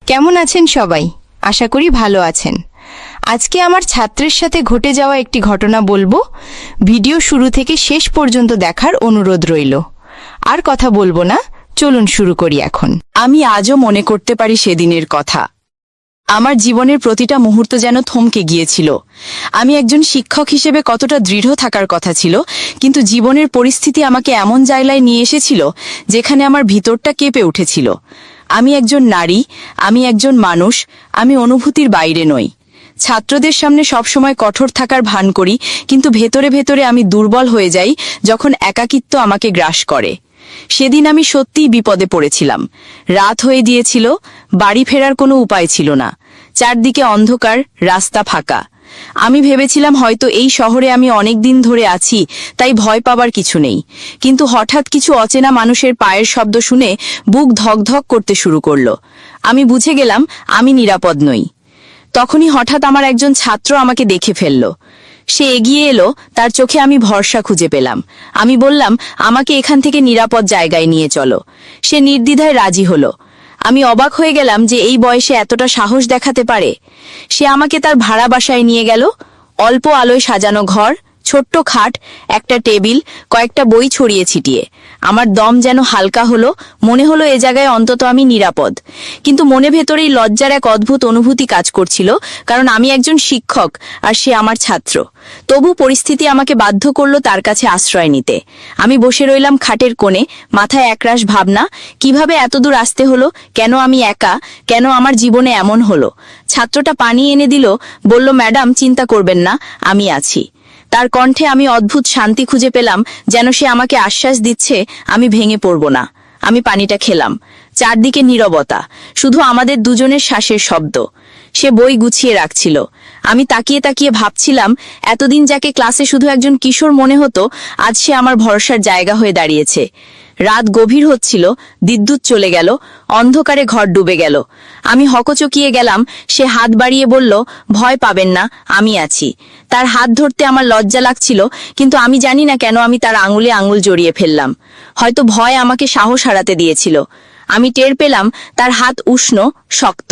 কেমন আছেন সবাই? আশা করি ভালো আছেন। আজকে আমার ছাত্রের সাথে ঘটে যাওয়া একটি ঘটনা বলবো। ভিডিও শুরু থেকে শেষ পর্যন্ত দেখার অনুরোধ রইল। আর কথা বলবো না, চলুন শুরু করি এখন। আমি আজও মনে করতে পারি সেদিনের কথা। আমার জীবনের প্রতিটা মুহূর্ত যেন থমকে গিয়েছিল। আমি একজন শিক্ষক হিসেবে কতটা দৃঢ় থাকার কথা ছিল, কিন্তু জীবনের পরিস্থিতি আমাকে এমন জায়গায় নিয়ে এসেছিল যেখানে আমার ভিতরটা কেঁপে উঠেছিল। আমি একজন নারী, আমি একজন মানুষ, আমি অনুভূতির বাইরে নই। ছাত্রদের সামনে সবসময় কঠোর থাকার ভান করি, কিন্তু ভেতরে ভেতরে আমি দুর্বল হয়ে যাই যখন একাকিত্ব আমাকে গ্রাস করে। সেদিন আমি সত্যিই বিপদে পড়েছিলাম। রাত হয়ে গিয়েছিল, বাড়ি ফেরার কোনো উপায় ছিল না। চারদিকে অন্ধকার, রাস্তা ফাঁকা। আমি ভেবেছিলাম হয়তো এই শহরে আমি অনেক দিন ধরে আছি, তাই ভয় পাবার কিছু নেই। কিন্তু হঠাৎ কিছু অচেনা মানুষের পায়ের শব্দ শুনে বুক ধকধক করতে শুরু করলো। আমি বুঝে গেলাম আমি নিরাপদ নই। তখনই হঠাৎ আমার একজন ছাত্র আমাকে দেখে ফেলল। সে এগিয়ে এলো, তার চোখে আমি ভরসা খুঁজে পেলাম। আমি বললাম, আমাকে এখান থেকে নিরাপদ জায়গায় নিয়ে চলো। সে নির্দ্বিধায় রাজি হলো। আমি অবাক হয়ে গেলাম যে এই বয়সে এতটা সাহস দেখাতে পারে। সে আমাকে তার ভাড়া বাসায় নিয়ে গেল। অল্প আলোয় সাজানো ঘর, ছোট্ট খাট, একটা টেবিল, কয়েকটা বই ছড়িয়ে ছিটিয়ে। আমার দম যেন হালকা হলো, মনে হলো এ জায়গায় অন্তত আমি নিরাপদ। কিন্তু মনে ভেতরেই লজ্জার এক অদ্ভুত অনুভূতি কাজ করছিল, কারণ আমি একজন শিক্ষক আর সে আমার ছাত্র। তবু পরিস্থিতি আমাকে বাধ্য করলো তার কাছে আশ্রয় নিতে। আমি বসে রইলাম খাটের কোণে, মাথায় একরাশ ভাবনা। কিভাবে এতদূর আসতে হলো, কেন আমি একা, কেন আমার জীবনে এমন হলো। ছাত্রটা পানি এনে দিল, বলল, ম্যাডাম চিন্তা করবেন না, আমি আছি। তার কণ্ঠে আমি অদ্ভুত শান্তি খুঁজে পেলাম, যেন সে আমাকে আশ্বাস দিচ্ছে আমি ভেঙে পড়ব না। আমি পানিটা খেলাম। চারদিকে নীরবতা, শুধু আমাদের দুজনের শ্বাসের শব্দ। সে বই গুছিয়ে রাখছিল। আমি তাকিয়ে তাকিয়ে ভাবছিলাম, এতদিন যাকে ক্লাসে শুধু একজন কিশোর মনে হতো, আজ সে আমার ভরসার জায়গা হয়ে দাঁড়িয়েছে। রাত গভীর হচ্ছিল, বিদ্যুৎ চলে গেল, অন্ধকারে ঘর ডুবে গেল। আমি হকচকিয়ে গেলাম। সে হাত বাড়িয়ে বলল, ভয় পাবেন না, আমি আছি। তার হাত ধরতে আমার লজ্জা লাগছিল, কিন্তু আমি জানি না কেন আমি তার আঙুলে আঙুল জড়িয়ে ফেললাম। হয়তো ভয় আমাকে সাহস হারাতে দিয়েছিল। আমি টের পেলাম তার হাত উষ্ণ, শক্ত।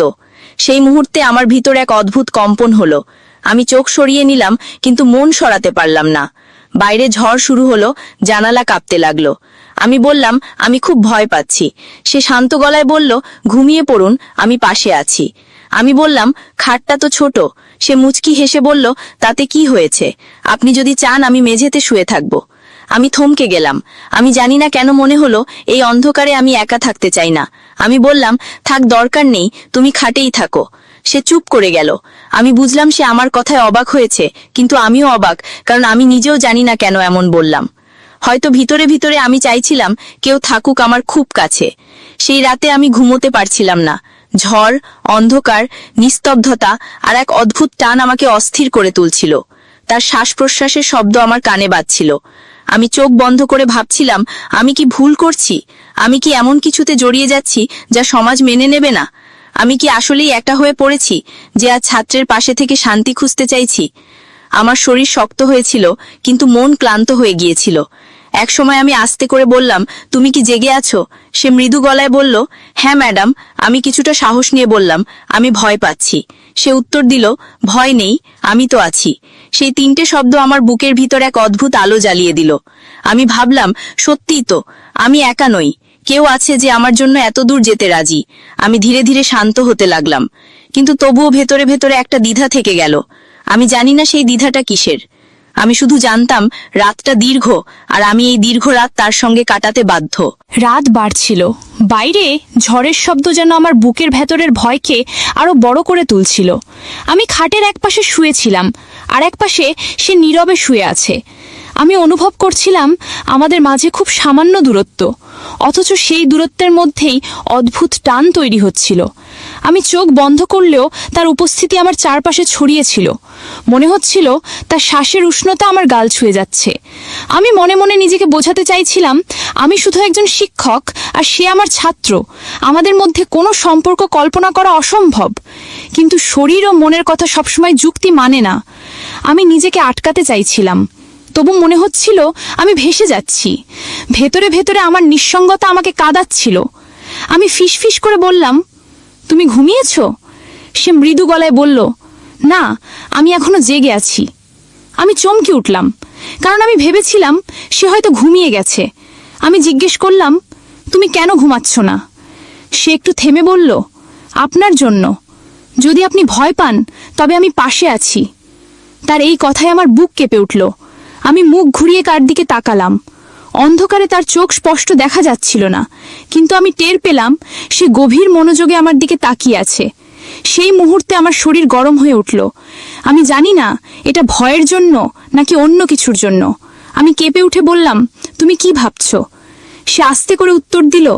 সেই মুহূর্তে আমার ভিতর এক অদ্ভুত কম্পন হলো। আমি চোখ সরিয়ে নিলাম, কিন্তু মন সরাতে পারলাম না। বাইরে ঝড় শুরু হলো, জানালা কাঁপতে লাগলো। আমি বললাম, আমি খুব ভয় পাচ্ছি। সে শান্ত গলায় বলল, ঘুমিয়ে পড়ুন, আমি পাশে আছি। আমি বললাম, খাটটা তো ছোট। সে মুচকি হেসে বলল, তাতে কি হয়েছে, আপনি যদি চান আমি মেঝেতে শুয়ে থাকব। আমি থমকে গেলাম। আমি জানি না কেন মনে হলো এই অন্ধকারে আমি একা থাকতে চাই না। আমি বললাম, থাক, দরকার নেই, তুমি খাটেই থাকো। সে চুপ করে গেল। আমি বুঝলাম সে আমার কথায় অবাক হয়েছে, কিন্তু আমিও অবাক, কারণ আমি নিজেও জানি না কেন এমন বললাম। হয়তো ভিতরে ভিতরে আমি চাইছিলাম কেউ থাকুক আমার খুব কাছে। সেই রাতে আমি ঘুমোতে পারছিলাম না। ঝড়, অন্ধকার, নিস্তব্ধতা আর এক অদ্ভুত টান আমাকে অস্থির করে তুলছিল। তার শ্বাস প্রশ্বাসের শব্দ আমার কানে বাজছিল। আমি চোখ বন্ধ করে ভাবছিলাম, আমি কি ভুল করছি? আমি কি এমন কিছুতে জড়িয়ে যাচ্ছি যা সমাজ মেনে নেবে না? আমি কি আসলেই একা হয়ে পড়েছি, যে আজ ছাত্রের পাশে থেকে শান্তি খুঁজতে চাইছি? আমার শরীর শক্ত হয়েছিল, কিন্তু মন ক্লান্ত হয়ে গিয়েছিল। একসময় আমি আস্তে করে বললাম, তুমি কি জেগে আছো? সে মৃদু গলায় বলল, হ্যাঁ ম্যাডাম। আমি কিছুটা সাহস নিয়ে বললাম, আমি ভয় পাচ্ছি। সে উত্তর দিল, ভয় নেই, আমি তো আছি। সেই তিনটে শব্দ আমার বুকের ভিতর এক অদ্ভুত আলো জ্বালিয়ে দিল। আমি ভাবলাম, সত্যিই তো, আমি একা নই, কেউ আছে যে আমার জন্য এত দূর যেতে রাজি। আমি ধীরে ধীরে শান্ত হতে লাগলাম, কিন্তু তবুও ভেতরে ভেতরে একটা দ্বিধা থেকে গেল। আমি জানি না সেই দ্বিধাটা কিসের। আমি শুধু জানতাম রাতটা দীর্ঘ, আর আমি এই দীর্ঘ রাত তার সঙ্গে কাটাতে বাধ্য। রাত বাড়ছিল। বাইরে ঝড়ের শব্দ যেন আমার বুকের ভেতরের ভয়কে আরো বড় করে তুলছিল। আমি খাটের একপাশে শুয়েছিলাম, আর একপাশে সে নীরবে শুয়ে আছে। আমি অনুভব করছিলাম আমাদের মাঝে খুব সামান্য দূরত্ব, অথচ সেই দূরত্বের মধ্যেই অদ্ভুত টান তৈরি হচ্ছিল। আমি চোখ বন্ধ করলেও তার উপস্থিতি আমার চারপাশে ছড়িয়েছিল। মনে হচ্ছিল তার শ্বাসের উষ্ণতা আমার গাল ছুঁয়ে যাচ্ছে। আমি মনে মনে নিজেকে বোঝাতে চাইছিলাম, আমি শুধু একজন শিক্ষক আর সে আমার ছাত্র। আমাদের মধ্যে কোনো সম্পর্ক কল্পনা করা অসম্ভব। কিন্তু শরীর ও মনের কথা সবসময় যুক্তি মানে না। আমি নিজেকে আটকাতে চাইছিলাম, তবু মনে হচ্ছিল আমি ভেসে যাচ্ছি। ভেতরে ভেতরে আমার নিঃসঙ্গতা আমাকে কাঁদাচ্ছিল। আমি ফিসফিস করে বললাম, তুমি ঘুমিয়েছ? সে মৃদু গলায় বলল, না, আমি এখনো জেগে আছি। আমি চমকে উঠলাম, কারণ আমি ভেবেছিলাম সে হয়তো ঘুমিয়ে গেছে। আমি জিজ্ঞেস করলাম, তুমি কেন ঘুমাচ্ছ না? সে একটু থেমে বলল, আপনার জন্য। যদি আপনি ভয় পান তবে আমি পাশে আছি। তার এই কথায় আমার বুক কেঁপে উঠল। আমি মুখ ঘুরিয়ে কার দিকে তাকালাম। অন্ধকারে তার চোখ স্পষ্ট দেখা যাচ্ছিল না, কিন্তু আমি টের পেলাম সে গভীর মনোযোগে আমার দিকে তাকিয়ে আছে। সেই মুহূর্তে আমার শরীর গরম হয়ে উঠল। আমি জানি না এটা ভয়ের জন্য নাকি অন্য কিছুর জন্য। আমি কেঁপে উঠে বললাম, তুমি কি ভাবছ? সে আস্তে করে উত্তর দিল,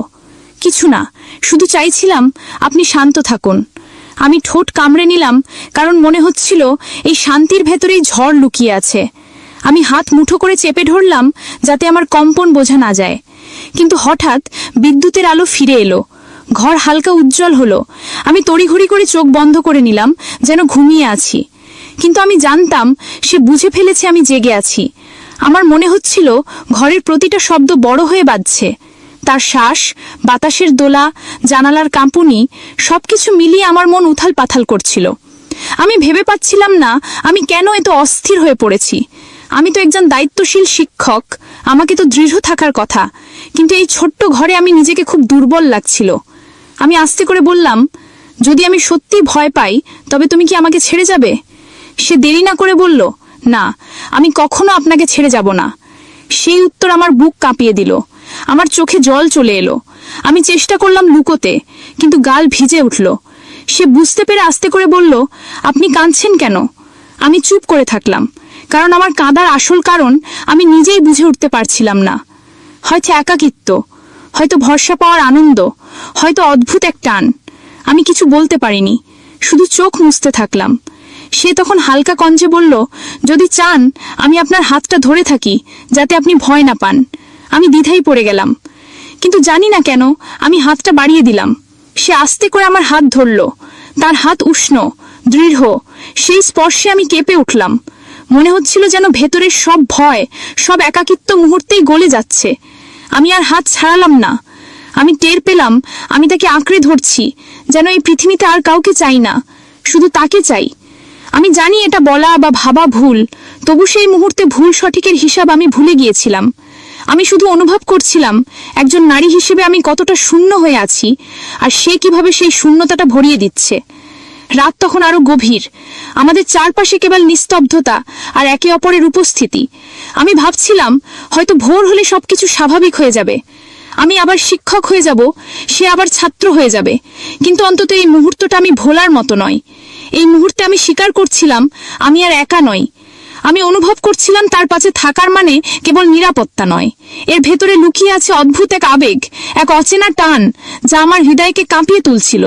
কিছু না, শুধু চাইছিলাম আপনি শান্ত থাকুন। আমি ঠোঁট কামড়ে নিলাম, কারণ মনে হচ্ছিল এই শান্তির ভেতরেই ঝড় লুকিয়ে আছে। আমি হাত মুঠো করে চেপে ধরলাম যাতে আমার কম্পন বোঝা না যায়। কিন্তু হঠাৎ বিদ্যুতের আলো ফিরে এলো। ঘর হালকা উজ্জ্বল হলো। আমি তড়িঘড়ি করে চোখ বন্ধ করে নিলাম, যেন ঘুমিয়ে আছি। কিন্তু আমি জানতাম সে বুঝে ফেলেছে আমি জেগে আছি। আমার মনে হচ্ছিল ঘরের প্রতিটা শব্দ বড় হয়ে বাজছে। তার শ্বাস, বাতাসের দোলা, জানালার কাঁপুনি, সবকিছু মিলিয়ে আমার মন উথাল পাথাল করছিল। আমি ভেবে পাচ্ছিলাম না আমি কেন এত অস্থির হয়ে পড়েছি। আমি তো একজন দায়িত্বশীল শিক্ষক, আমাকে তো দৃঢ় থাকার কথা, কিন্তু এই ছোট্ট ঘরে আমি নিজেকে খুব দুর্বল লাগছিল। আমি আস্তে করে বললাম, যদি আমি সত্যি ভয় পাই তবে তুমি কি আমাকে ছেড়ে যাবে? সে দেরি না করে বলল, না, আমি কখনো আপনাকে ছেড়ে যাব না। সেই উত্তর আমার বুক কাঁপিয়ে দিল। আমার চোখে জল চলে এলো। আমি চেষ্টা করলাম লুকোতে, কিন্তু গাল ভিজে উঠল। সে বুঝতে পেরে আস্তে করে বলল, আপনি কাঁদছেন কেন? আমি চুপ করে থাকলাম, কারণ আমার কাঁদার আসল কারণ আমি নিজেই বুঝে উঠতে পারছিলাম না। হয়তো একাকিত্ব, হয়তো ভরসা পাওয়ার আনন্দ, হয়তো অদ্ভুত এক টান। আমি কিছু বলতে পারিনি, শুধু চোখ মুছতে থাকলাম। সে তখন হালকা কঞ্চে বলল, যদি চান আমি আপনার হাতটা ধরে থাকি যাতে আপনি ভয় না পান। আমি দ্বিধায় পড়ে গেলাম, কিন্তু জানি না কেন আমি হাতটা বাড়িয়ে দিলাম। সে আস্তে করে আমার হাত ধরল। তার হাত উষ্ণ, দৃঢ়। সেই স্পর্শে আমি কেঁপে উঠলাম। মনে হচ্ছিল যেন ভেতরের সব ভয়, সব একাকিত্ব মুহূর্তেই গলে যাচ্ছে। আমি আর হাত ছাড়ালাম না। আমি টের পেলাম আমি তাকে আঁকড়ে ধরছি, যেন এই পৃথিবীতে আর কাউকে চাই না, শুধু তাকে চাই। আমি জানি এটা বলা বা ভাবা ভুল, তবু সেই মুহূর্তে ভুল সঠিকের হিসাব আমি ভুলে গিয়েছিলাম। আমি শুধু অনুভব করছিলাম একজন নারী হিসেবে আমি কতটা শূন্য হয়ে আছি, আর সে কিভাবে সেই শূন্যতাটা ভরিয়ে দিচ্ছে। রাত তখন আরো গভীর। আমাদের চারপাশে কেবল নিস্তব্ধতা আর একে অপরের উপস্থিতি। আমি ভাবছিলাম হয়তো ভোর হলে সবকিছু স্বাভাবিক হয়ে যাবে। আমি আবার শিক্ষক হয়ে যাব, সে আবার ছাত্র হয়ে যাবে। কিন্তু অন্তত এই মুহূর্তটা আমি ভোলার মতো নয়। এই মুহূর্তে আমি স্বীকার করছিলাম আমি আর একা নই। আমি অনুভব করছিলাম তার পাশে থাকার মানে কেবল নিরাপত্তা নয়, এর ভেতরে লুকিয়ে আছে অদ্ভুত এক আবেগ, এক অচেনা টান যা আমার হৃদয়কে কাঁপিয়ে তুলছিল।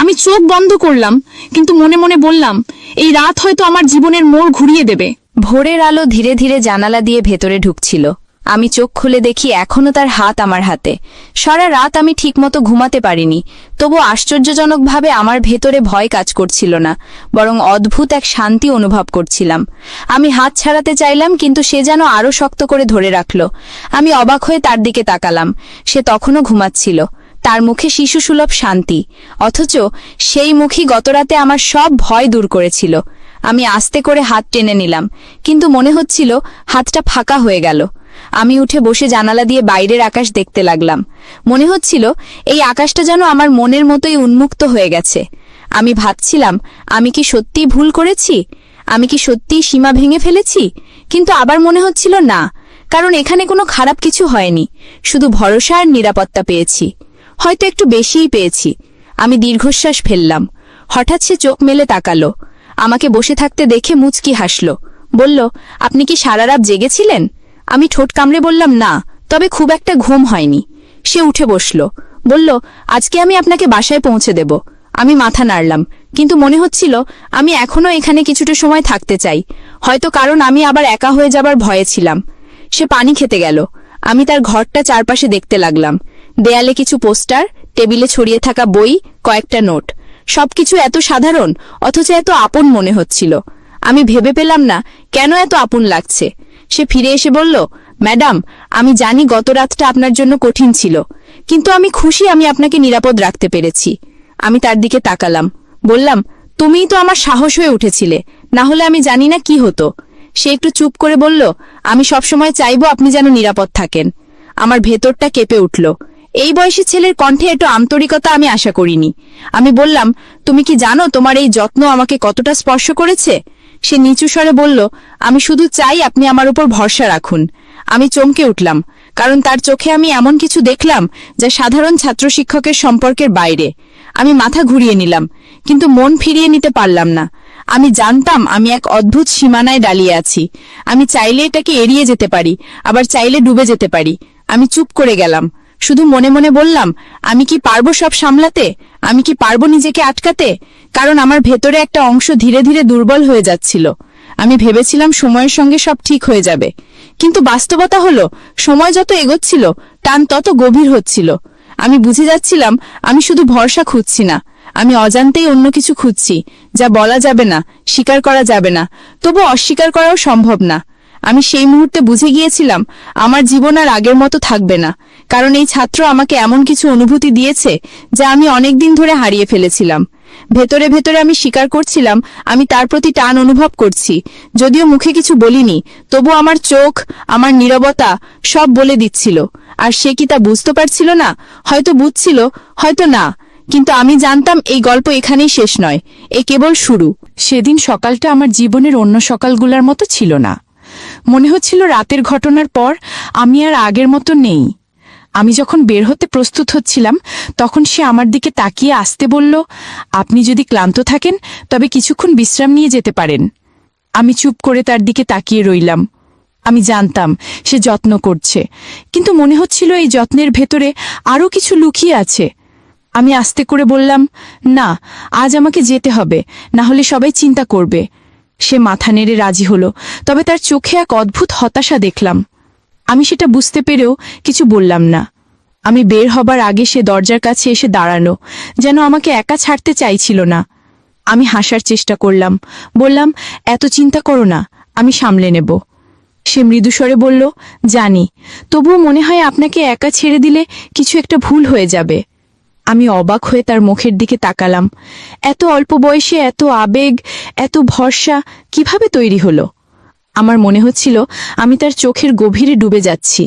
আমি চোখ বন্ধ করলাম, কিন্তু মনে মনে বললাম, এই রাত হয়তো আমার জীবনের মোড় ঘুরিয়ে দেবে। ভোরের আলো ধীরে ধীরে জানালা দিয়ে ভেতরে ঢুকছিল। আমি চোখ খুলে দেখি এখনো তার হাত আমার হাতে। সারা রাত আমি ঠিকমতো ঘুমাতে পারিনি, তবু আশ্চর্যজনকভাবে আমার ভেতরে ভয় কাজ করছিল না, বরং অদ্ভুত এক শান্তি অনুভব করছিলাম। আমি হাত ছাড়াতে চাইলাম, কিন্তু সে যেন আরো শক্ত করে ধরে রাখল। আমি অবাক হয়ে তার দিকে তাকালাম। সে তখনও ঘুমাচ্ছিল, তার মুখে শিশুসুলভ শান্তি, অথচ সেই মুখই গতরাতে আমার সব ভয় দূর করেছিল। আমি আস্তে করে হাত টেনে নিলাম, কিন্তু মনে হচ্ছিল হাতটা ফাঁকা হয়ে গেল। আমি উঠে বসে জানালা দিয়ে বাইরের আকাশ দেখতে লাগলাম। মনে হচ্ছিল এই আকাশটা যেন আমার মনের মতোই উন্মুক্ত হয়ে গেছে। আমি ভাবছিলাম, আমি কি সত্যিই ভুল করেছি? আমি কি সত্যিই সীমা ভেঙে ফেলেছি? কিন্তু আবার মনে হচ্ছিল না, কারণ এখানে কোনো খারাপ কিছু হয়নি, শুধু ভরসা আর নিরাপত্তা পেয়েছি। হয়তো একটু বেশিই পেয়েছি। আমি দীর্ঘশ্বাস ফেললাম। হঠাৎ সে চোখ মেলে তাকালো। আমাকে বসে থাকতে দেখে মুচকি হাসল। বলল, আপনি কি সারা রাত জেগেছিলেন? আমি ঠোঁট কামড়ে বললাম, না, তবে খুব একটা ঘুম হয়নি। সে উঠে বসল, বলল, আজকে আমি আপনাকে বাসায় পৌঁছে দেব। আমি মাথা নাড়লাম, কিন্তু মনে হচ্ছিল আমি এখনো এখানে কিছুটা সময় থাকতে চাই, হয়তো কারণ আমি আবার একা হয়ে যাবার ভয়ে ছিলাম। সে পানি খেতে গেল। আমি তার ঘরটা চারপাশে দেখতে লাগলাম। দেয়ালে কিছু পোস্টার, টেবিলে ছড়িয়ে থাকা বই, কয়েকটা নোট, সবকিছু এত সাধারণ অথচ এত আপন মনে হচ্ছিল। আমি ভেবে পেলাম না কেন এত আপন লাগছে। সে ফিরে এসে বলল, ম্যাডাম, আমি জানি গত রাতটা আপনার জন্য কঠিন ছিল, কিন্তু আমি খুশি আমি আপনাকে নিরাপদ রাখতে পেরেছি। আমি তার দিকে তাকালাম, বললাম, তুমিই তো আমার সাহস হয়ে উঠেছিলে, না হলে আমি জানি না কি হতো। সে একটু চুপ করে বলল, আমি সবসময় চাইবো আপনি যেন নিরাপদ থাকেন। আমার ভেতরটা কেঁপে উঠল। এই বয়সী ছেলের কণ্ঠে একটু আন্তরিকতা আমি আশা করিনি। আমি বললাম, তুমি কি জানো তোমার এই যত্ন আমাকে কতটা স্পর্শ করেছে? সে নিচু স্বরে বলল, আমি শুধু চাই আপনি আমার উপর ভরসা রাখুন। আমি চমকে উঠলাম, কারণ তার চোখে আমি এমন কিছু দেখলাম যা সাধারণ ছাত্র শিক্ষকের সম্পর্কের বাইরে। আমি মাথা ঘুরিয়ে নিলাম, কিন্তু মন ফিরিয়ে নিতে পারলাম না। আমি জানতাম আমি এক অদ্ভুত সীমানায় দাঁড়িয়ে আছি। আমি চাইলে এটাকে এড়িয়ে যেতে পারি, আবার চাইলে ডুবে যেতে পারি। আমি চুপ করে গেলাম, শুধু মনে মনে বললাম, আমি কি পারবো সব সামলাতে? আমি কি পারবো নিজেকে আটকাতে? কারণ আমার ভেতরে একটা অংশ ধীরে ধীরে দুর্বল হয়ে যাচ্ছিল। আমি ভেবেছিলাম সময়ের সঙ্গে সব ঠিক হয়ে যাবে, কিন্তু বাস্তবতা হলো সময় যত এগোচ্ছিল টান তত গভীর হচ্ছিল। আমি বুঝে যাচ্ছিলাম আমি শুধু ভরসা খুঁজছি না, আমি অজান্তেই অন্য কিছু খুঁজছি, যা বলা যাবে না, স্বীকার করা যাবে না, তবু অস্বীকার করাও সম্ভব না। আমি সেই মুহূর্তে বুঝে গিয়েছিলাম আমার জীবন আর আগের মতো থাকবে না, কারণ এই ছাত্র আমাকে এমন কিছু অনুভূতি দিয়েছে যা আমি অনেকদিন ধরে হারিয়ে ফেলেছিলাম। ভেতরে ভেতরে আমি স্বীকার করছিলাম আমি তার প্রতি টান অনুভব করছি, যদিও মুখে কিছু বলিনি, তবু আমার চোখ, আমার নীরবতা সব বলে দিচ্ছিল। আর সে কি তা বুঝতে পারছিল না? হয়তো বুঝছিল, হয়তো না, কিন্তু আমি জানতাম এই গল্প এখানেই শেষ নয়, এ কেবল শুরু। সেদিন সকালটা আমার জীবনের অন্য সকালগুলোর মতো ছিল না। মনে হচ্ছিল রাতের ঘটনার পর আমি আর আগের মতো নেই। আমি যখন বের হতে প্রস্তুত হচ্ছিলাম, তখন সে আমার দিকে তাকিয়ে আসতে বলল, আপনি যদি ক্লান্ত থাকেন তবে কিছুক্ষণ বিশ্রাম নিয়ে যেতে পারেন। আমি চুপ করে তার দিকে তাকিয়ে রইলাম। আমি জানতাম সে যত্ন করছে, কিন্তু মনে হচ্ছিল এই যত্নের ভেতরে আরও কিছু লুকিয়ে আছে। আমি আস্তে করে বললাম, না, আজ আমাকে যেতে হবে, না হলে সবাই চিন্তা করবে। সে মাথা নেড়ে রাজি হলো, তবে তার চোখে এক অদ্ভুত হতাশা দেখলাম। আমি সেটা বুঝতে পেরেও কিছু বললাম না। আমি বের হবার আগে সে দরজার কাছে এসে দাঁড়ালো, যেন আমাকে একা ছাড়তে চাইছিল না। আমি হাসার চেষ্টা করলাম, বললাম, এত চিন্তা করো না, আমি সামলে নেব। সে মৃদুস্বরে বলল, জানি, তবুও মনে হয় আপনাকে একা ছেড়ে দিলে কিছু একটা ভুল হয়ে যাবে। আমি অবাক হয়ে তার মুখের দিকে তাকালাম। এত অল্প বয়সে এত আবেগ, এত ভরসা কিভাবে তৈরি হলো? আমার মনে হচ্ছিল আমি তার চোখের গভীরে ডুবে যাচ্ছি।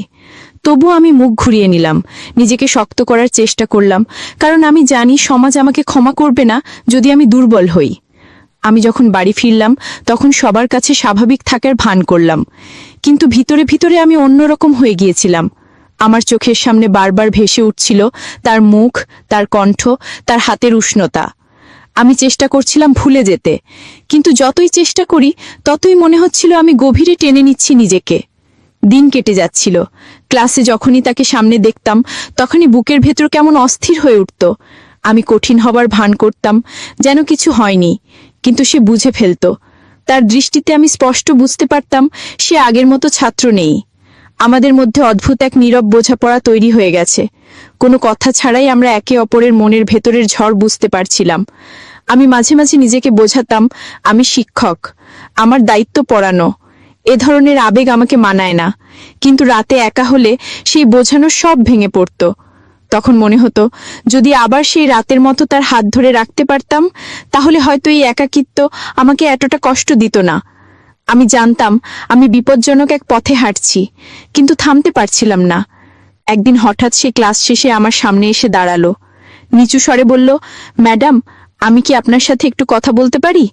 তবু আমি মুখ ঘুরিয়ে নিলাম, নিজেকে শক্ত করার চেষ্টা করলাম, কারণ আমি জানি সমাজ আমাকে ক্ষমা করবে না যদি আমি দুর্বল হই। আমি যখন বাড়ি ফিরলাম তখন সবার কাছে স্বাভাবিক থাকার ভান করলাম, কিন্তু ভিতরে ভিতরে আমি অন্যরকম হয়ে গিয়েছিলাম। আমার চোখের সামনে বারবার ভেসে উঠছিল তার মুখ, তার কণ্ঠ, তার হাতের উষ্ণতা। আমি চেষ্টা করছিলাম ভুলে যেতে, কিন্তু যতই চেষ্টা করি ততই মনে হচ্ছিল আমি গভীরে টেনে নিচ্ছি নিজেকে। দিন কেটে যাচ্ছিল। ক্লাসে যখনই তাকে সামনে দেখতাম তখনই বুকের ভেতর কেমন অস্থির হয়ে উঠত। আমি কঠিন হবার ভান করতাম, যেন কিছু হয়নি, কিন্তু সে বুঝে ফেলত। তার দৃষ্টিতে আমি স্পষ্ট বুঝতে পারতাম সে আগের মতো ছাত্র নেই। আমাদের মধ্যে অদ্ভুত এক নীরব বোঝাপড়া তৈরি হয়ে গেছে। কোনো কথা ছাড়াই আমরা একে অপরের মনের ভেতরের ঝড় বুঝতে পারছিলাম। আমি মাঝে মাঝে নিজেকে বোঝাতাম আমি শিক্ষক, আমার দায়িত্ব পড়ানো, এ ধরনের আবেগ আমাকে মানায় না। কিন্তু রাতে একা হলে সেই বোঝানো সব ভেঙে পড়ত। তখন মনে হতো যদি আবার সেই রাতের মতো তার হাত ধরে রাখতে পারতাম, তাহলে হয়তো এই একাকিত্ব আমাকে এতটা কষ্ট দিত না। আমি জানতাম আমি বিপজ্জনক এক পথে হাঁটছি, কিন্তু থামতে পারছিলাম না। একদিন হঠাৎ সে ক্লাস শেষে আমার সামনে এসে দাঁড়ালো। নিচু স্বরে বলল, ম্যাডাম, আমি কি আপনার সাথে একটু কথা বলতে পারি?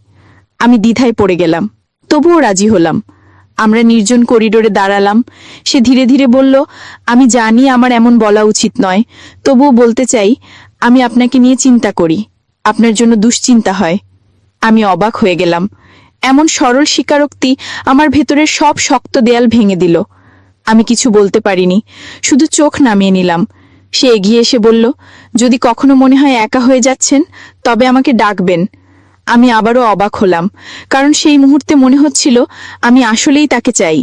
আমি দ্বিধায় পড়ে গেলাম, তবুও রাজি হলাম। আমরা নির্জন করিডোরে দাঁড়ালাম। সে ধীরে ধীরে বলল, আমি জানি আমার এমন বলা উচিত নয়, তবুও বলতে চাই, আমি আপনাকে নিয়ে চিন্তা করি, আপনার জন্য দুশ্চিন্তা হয়। আমি অবাক হয়ে গেলাম। এমন সরল স্বীকারোক্তি আমার ভেতরের সব শক্ত দেয়াল ভেঙে দিল। আমি কিছু বলতে পারিনি, শুধু চোখ নামিয়ে নিলাম। সে এগিয়ে এসে বলল, যদি কখনো মনে হয় একা হয়ে যাচ্ছেন তবে আমাকে ডাকবেন। আমি আবারও অবাক হলাম, কারণ সেই মুহূর্তে মনে হচ্ছিল আমি আসলেই তাকে চাই।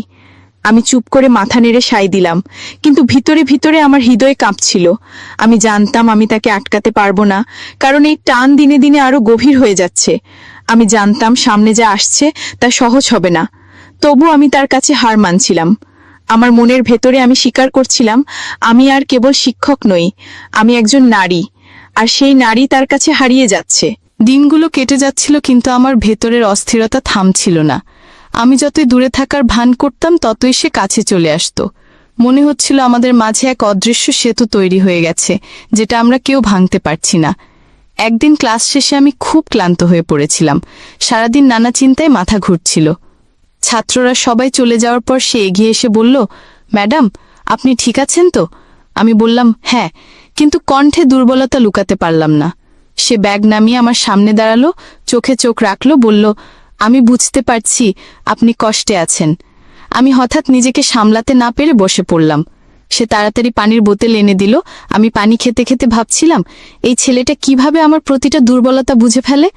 আমি চুপ করে মাথা নেড়ে সায় দিলাম, কিন্তু ভিতরে ভিতরে আমার হৃদয় কাঁপছিল। আমি জানতাম আমি তাকে আটকাতে পারবো না, কারণ এই টান দিনে দিনে আরো গভীর হয়ে যাচ্ছে। আমি জানতাম সামনে যা আসছে তা সহজ হবে না, তবু আমি তার কাছে হার মানছিলাম। আমার মনের ভেতরে আমি স্বীকার করছিলাম আমি আর কেবল শিক্ষক নই, আমি একজন নারী। আর সেই নারী তার কাছে হারিয়ে যাচ্ছে। দিনগুলো কেটে যাচ্ছিল, কিন্তু আমার ভেতরের অস্থিরতা থামছিল না। আমি যতই দূরে থাকার ভান করতাম ততই সে কাছে চলে আসতো। মনে হচ্ছিল আমাদের মাঝে এক অদৃশ্য সেতু তৈরি হয়ে গেছে, যেটা আমরা কেউ ভাঙতে পারছি না। একদিন ক্লাস শেষে আমি খুব ক্লান্ত হয়ে পড়েছিলাম। সারাদিন নানা চিন্তায় মাথা ঘুরছিল। ছাত্ররা সবাই চলে যাওয়ার পর সে এগিয়ে এসে বলল, ম্যাডাম, আপনি ঠিক আছেন তো? আমি বললাম, হ্যাঁ, কিন্তু কণ্ঠে দুর্বলতা লুকাতে পারলাম না। সে ব্যাগ নামিয়ে আমার সামনে দাঁড়ালো, চোখে চোখ রাখলো, বলল, আমি বুঝতে পারছি আপনি কষ্টে আছেন। আমি হঠাৎ নিজেকে সামলাতে না পেরে বসে পড়লাম। সে তাড়াতাড়ি পানির বোতল এনে দিল। আমি পানি খেতে খেতে ভাবছিলাম, এই ছেলেটা কিভাবে আমার প্রতিটা দুর্বলতা বুঝে ফেলে।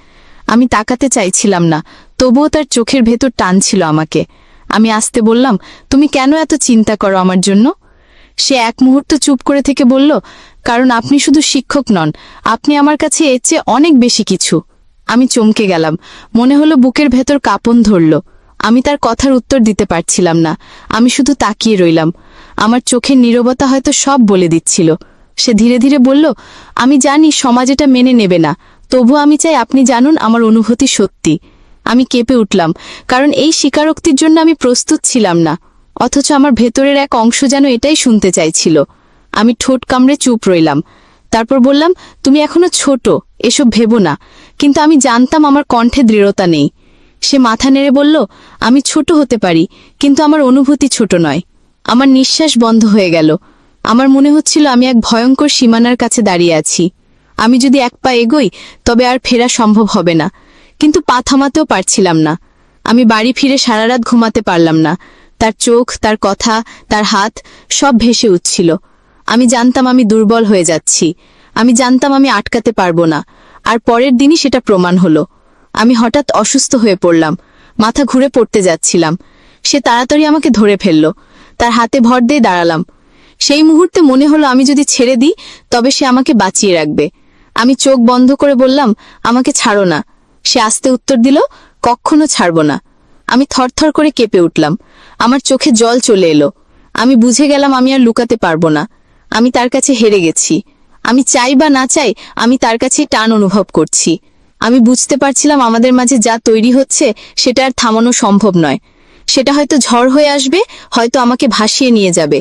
আমি তাকাতে চাইছিলাম না, তবুও তার চোখের ভেতর টানছিল আমাকে। আমি আস্তে বললাম, তুমি কেন এত চিন্তা করো আমার জন্য? সে এক মুহূর্ত চুপ করে থেকে বলল, কারণ আপনি শুধু শিক্ষক নন, আপনি আমার কাছে এর চেয়ে অনেক বেশি কিছু। আমি চমকে গেলাম। মনে হলো বুকের ভেতর কাঁপন ধরল। আমি তার কথার উত্তর দিতে পারছিলাম না। আমি শুধু তাকিয়ে রইলাম। আমার চোখের নীরবতা হয়তো সব বলে দিচ্ছিল। সে ধীরে ধীরে বলল, আমি জানি সমাজ এটা মেনে নেবে না, তবু আমি চাই আপনি জানুন আমার অনুভূতি সত্যি। আমি কেঁপে উঠলাম, কারণ এই স্বীকারোক্তির জন্য আমি প্রস্তুত ছিলাম না। অথচ আমার ভেতরের এক অংশ যেন এটাই শুনতে চাইছিল। আমি ঠোঁট কামড়ে চুপ রইলাম। তারপর বললাম, তুমি এখনো ছোট, এসব ভেবো না। কিন্তু আমি জানতাম আমার কণ্ঠে দৃঢ়তা নেই। সে মাথা নেড়ে বলল, আমি ছোট হতে পারি, কিন্তু আমার অনুভূতি ছোট নয়। আমার নিঃশ্বাস বন্ধ হয়ে গেল। আমার মনে হচ্ছিল আমি এক ভয়ঙ্কর সীমানার কাছে দাঁড়িয়ে আছি। আমি যদি এক পা এগোই তবে আর ফেরা সম্ভব হবে না, কিন্তু পা থামাতেও পারছিলাম না। আমি বাড়ি ফিরে সারা রাত ঘুমাতে পারলাম না। তার চোখ, তার কথা, তার হাত সব ভেসে উঠছিল। আমি জানতাম আমি দুর্বল হয়ে যাচ্ছি। আমি জানতাম আমি আটকাতে পারবো না। আর পরের দিনই সেটা প্রমাণ হলো। আমি হঠাৎ অসুস্থ হয়ে পড়লাম, মাথা ঘুরে পড়তে যাচ্ছিলাম। সে তাড়াতাড়ি আমাকে ধরে ফেলল। তার হাতে ভর দিয়ে দাঁড়ালাম। সেই মুহূর্তে মনে হলো আমি যদি ছেড়ে দিই তবে সে আমাকে বাঁচিয়ে রাখবে। আমি চোখ বন্ধ করে বললাম, আমাকে ছাড়ো না। সে আস্তে উত্তর দিল, কখনো ছাড়ব না। আমি থরথর করে কেঁপে উঠলাম। আমার চোখে জল চলে এলো। আমি বুঝে গেলাম আমি আর লুকাতে পারবো না। আমি তার কাছে হেরে গেছি। আমি চাই বা না চাই, আমি তার কাছে টান অনুভব করছি। আমি বুঝতে পারছিলাম আমাদের মাঝে যা তৈরি হচ্ছে সেটা আর থামানো সম্ভব নয়। সেটা হয়তো ঝড় হয়ে আসবে, হয়তো আমাকে ভাসিয়ে নিয়ে যাবে।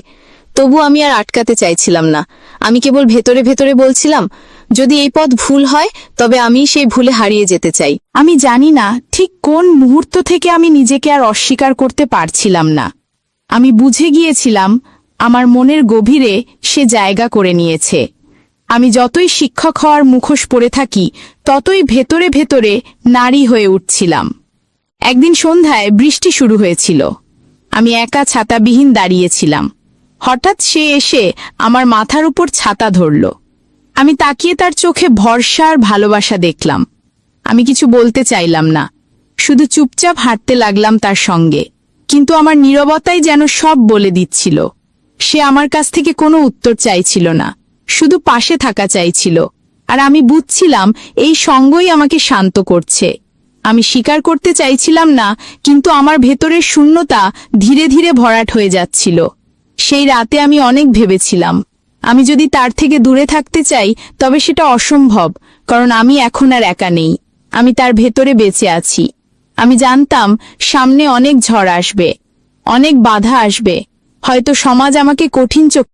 তবু আমি আর আটকাতে চাইছিলাম না। আমি কেবল ভেতরে ভেতরে বলছিলাম, যদি এই পথ ভুল হয় তবে আমি সেই ভুলে হারিয়ে যেতে চাই। আমি জানি না ঠিক কোন মুহূর্ত থেকে আমি নিজেকে আর অস্বীকার করতে পারছিলাম না। আমি বুঝে গিয়েছিলাম আমার মনের গভীরে সে জায়গা করে নিয়েছে। আমি যতই শিক্ষক হওয়ার মুখোশ পরে থাকি, ততই ভেতরে ভেতরে নারী হয়ে উঠছিলাম। একদিন সন্ধ্যায় বৃষ্টি শুরু হয়েছিল। আমি একা ছাতাবিহীন দাঁড়িয়েছিলাম। হঠাৎ সে এসে আমার মাথার উপর ছাতা ধরল। আমি তাকিয়ে তার চোখে ভরসা আর ভালোবাসা দেখলাম। আমি কিছু বলতে চাইলাম না, শুধু চুপচাপ হাঁটতে লাগলাম তার সঙ্গে। কিন্তু আমার নীরবতাই যেন সব বলে দিচ্ছিল। সে আমার কাছ থেকে কোনো উত্তর চাইছিল না, শুধু পাশে থাকা চাইছিল। আর আমি বুঝছিলাম এই সঙ্গই আমাকে শান্ত করছে। আমি স্বীকার করতে চাইছিলাম না, কিন্তু আমার ভেতরের শূন্যতা ধীরে ধীরে ভরাট হয়ে যাচ্ছিল। সেই রাতে আমি অনেক ভেবেছিলাম, আমি যদি তার থেকে দূরে থাকতে চাই তবে সেটা অসম্ভব, কারণ আমি এখন আর একা নেই। আমি তার ভেতরে বেঁচে আছি। আমি জানতাম সামনে অনেক ঝড় আসবে, অনেক বাধা আসবে। হয়তো সমাজ আমাকে কঠিন চোখে